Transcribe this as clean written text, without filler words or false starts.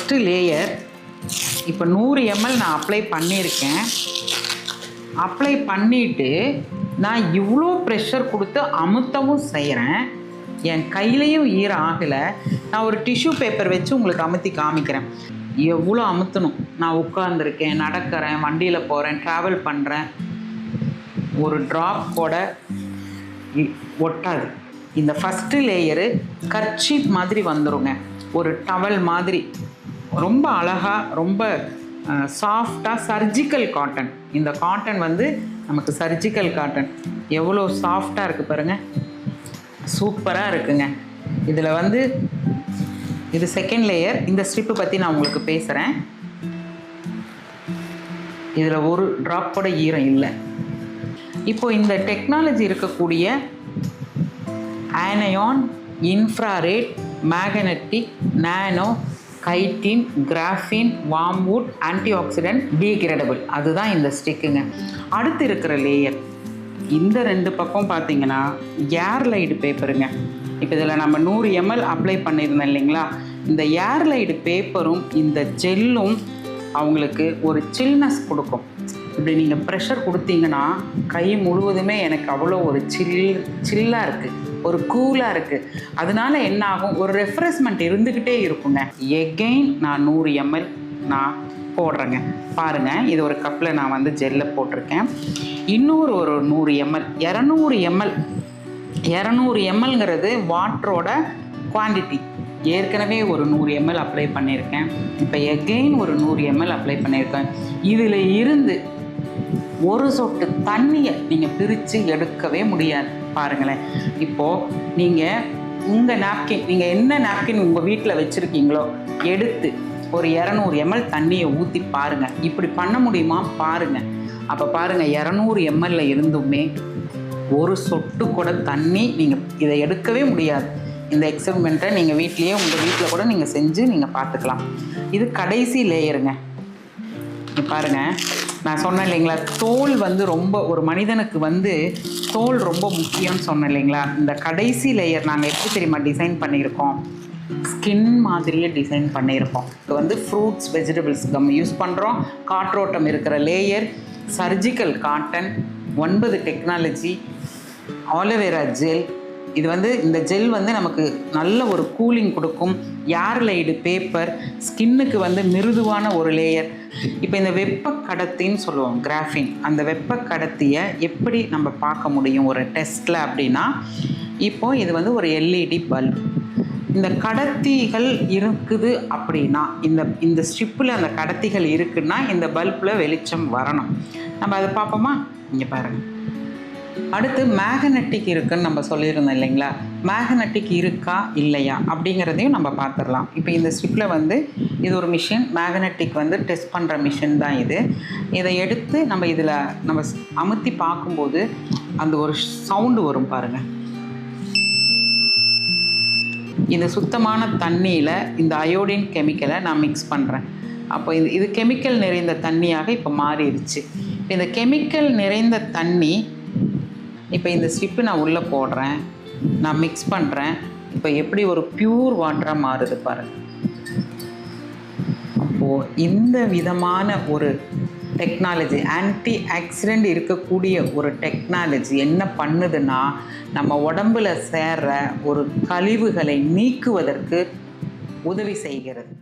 First layer இப்போ 100 ml நான் apply பண்ணியிருக்கேன். அப்ளை பண்ணிவிட்டு நான் இவ்வளோ ப்ரெஷர் கொடுத்து அமுத்தவும் செய்கிறேன். என் கையிலையும் ஈரம் ஆகலை. நான் ஒரு டிஷ்யூ பேப்பர் வச்சு உங்களுக்கு அமுத்தி காமிக்கிறேன். எவ்வளோ அமுத்தணும். நான் உட்காந்துருக்கேன், நடக்கிறேன், வண்டியில் போகிறேன், ட்ராவல் பண்ணுறேன். ஒரு ட்ராப் கூட ஒட்டாது. இந்த ஃபஸ்ட்டு லேயரு கர்ச்சீப் மாதிரி வந்துடுங்க. ஒரு டவல் மாதிரி ரொம்ப அழகாக, ரொம்ப சாஃப்டாக, சர்ஜிக்கல் காட்டன். இந்த காட்டன் வந்து நமக்கு சர்ஜிக்கல் காட்டன். எவ்வளோ சாஃப்டாக இருக்குது பாருங்கள், சூப்பராக இருக்குங்க. இதில் வந்து இது செகண்ட் லேயர். இந்த ஸ்ட்ரிப்பு பற்றி நான் உங்களுக்கு பேசுகிறேன். இதில் ஒரு ட்ராப் கூட ஈரம் இல்லை. இப்போ இந்த டெக்னாலஜி இருக்கக்கூடிய ஆனயான், இன்ஃப்ராரெட், மேக்னெட்டிக், நானோ, கைட்டின், கிராஃபின், வார்ம்வுட், ஆன்டி ஆக்சிடென்ட், டீக்ரேடபிள், அதுதான் இந்த ஸ்டிக்குங்க. அடுத்து இருக்கிற லேயர் இந்த 2 பக்கம் பார்த்தீங்கன்னா ஏர்லைடு பேப்பருங்க. இப்போ இதில் நம்ம 100 ml அப்ளை பண்ணியிருந்தோம் இல்லைங்களா, இந்த ஏர்லைடு பேப்பரும் இந்த ஜெல்லும் அவங்களுக்கு ஒரு சில்னஸ் கொடுக்கும். இப்படி நீங்கள் ப்ரெஷர் கொடுத்தீங்கன்னா கை முழுவதுமே எனக்கு அவ்வளோ ஒரு சில்லாக இருக்குது, ஒரு கூலாக இருக்குது. அதனால என்ன ஆகும், ஒரு ரெஃப்ரெஷ்மெண்ட் இருந்துக்கிட்டே இருக்குங்க. எகெயின் நான் 100 ml நான் போடுறேங்க. பாருங்கள், இது ஒரு கப்பில் நான் வந்து ஜெல்லை போட்டிருக்கேன். இன்னொரு ஒரு 100 ml, 200 ml. 200 mlங்கிறது வாட்டரோட குவான்டிட்டி. ஏற்கனவே ஒரு 100 ml அப்ளை பண்ணியிருக்கேன். இப்போ எகெயின் ஒரு 100 ml அப்ளை பண்ணியிருக்கேன். இதில் இருந்து ஒரு சொட்டு தண்ணியை நீங்கள் பிரித்து எடுக்கவே முடியாது. பாருங்களேன், இப்போது நீங்கள் உங்கள் நாப்கின், நீங்கள் என்ன நாப்கின் உங்கள் வீட்டில் வச்சுருக்கீங்களோ எடுத்து ஒரு 200 ml தண்ணியை ஊற்றி பாருங்கள். இப்படி பண்ண முடியுமா பாருங்கள். அப்போ பாருங்கள், 200 ml இருந்துமே ஒரு சொட்டு கூட தண்ணி நீங்கள் இதை எடுக்கவே முடியாது. இந்த எக்ஸ்பெரிமெண்ட்டை நீங்கள் வீட்லேயே உங்கள் வீட்டில் கூட நீங்கள் செஞ்சு நீங்கள் பார்த்துக்கலாம். இது கடைசி லேயருங்க. பாருங்கள், நான் சொன்னேன் இல்லைங்களா, தோல் வந்து ரொம்ப, ஒரு மனிதனுக்கு வந்து தோல் ரொம்ப முக்கியம்னு சொன்னேன் இல்லைங்களா. இந்த கடைசி லேயர் நாங்கள் எப்படி தெரியுமா டிசைன் பண்ணியிருக்கோம், ஸ்கின் மாதிரியே டிசைன் பண்ணியிருக்கோம். இது வந்து ஃப்ரூட்ஸ், வெஜிடபிள்ஸ் நம்ம யூஸ் பண்ணுறோம். காற்றோட்டம் இருக்கிற layer, surgical cotton, 9 technology, aloe vera gel. இது வந்து இந்த ஜெல் வந்து நமக்கு நல்ல ஒரு கூலிங் கொடுக்கும். ஏர்லைடு பேப்பர், ஸ்கின்னுக்கு வந்து மிருதுவான ஒரு லேயர். இப்போ இந்த வெப்ப கடத்தின்னு சொல்லுவோம், கிராஃபின். அந்த வெப்ப கடத்தியை எப்படி நம்ம பார்க்க முடியும் ஒரு டெஸ்ட்டில் அப்படின்னா, இப்போது இது வந்து ஒரு எல்இடி பல்ப். இந்த கடத்திகள் இருக்குது அப்படின்னா, இந்த ஸ்ட்ரிப்பில் அந்த கடத்திகள் இருக்குன்னா இந்த பல்பில் வெளிச்சம் வரணும். நம்ம அதை பார்ப்போமா? இங்கே பாருங்கள். அடுத்து மேக்னெட்டிக் இருக்குன்னு நம்ம சொல்லியிருந்தோம் இல்லைங்களா. மேக்னெட்டிக் இருக்கா இல்லையா அப்படிங்கிறதையும் நம்ம பார்த்துடலாம். இப்போ இந்த ஸ்ட்ரிப்பில் வந்து இது ஒரு மிஷின், மேக்னெட்டிக் வந்து டெஸ்ட் பண்ணுற மிஷின் தான் இது. இதை எடுத்து நம்ம இதில் நம்ம அமுத்தி பார்க்கும்போது அந்த ஒரு சவுண்டு வரும் பாருங்கள். இந்த சுத்தமான தண்ணியில் இந்த அயோடின் கெமிக்கலை நான் மிக்ஸ் பண்ணுறேன். அப்போ இது கெமிக்கல் நிறைந்த தண்ணியாக இப்போ மாறிடுச்சு. இந்த கெமிக்கல் நிறைந்த தண்ணி இப்போ இந்த ஸ்ட்ரிப்பு நான் உள்ளே போடுறேன், நான் மிக்ஸ் பண்ணுறேன். இப்போ எப்படி ஒரு பியூர் வாட்டராக மாறுது பாருங்கள். அப்போது இந்த விதமான ஒரு டெக்னாலஜி, ஆன்டி ஆக்சிடெண்ட் இருக்கக்கூடிய ஒரு டெக்னாலஜி என்ன பண்ணுதுன்னா, நம்ம உடம்பில் சேர்ற ஒரு கழிவுகளை நீக்குவதற்கு உதவி செய்கிறது.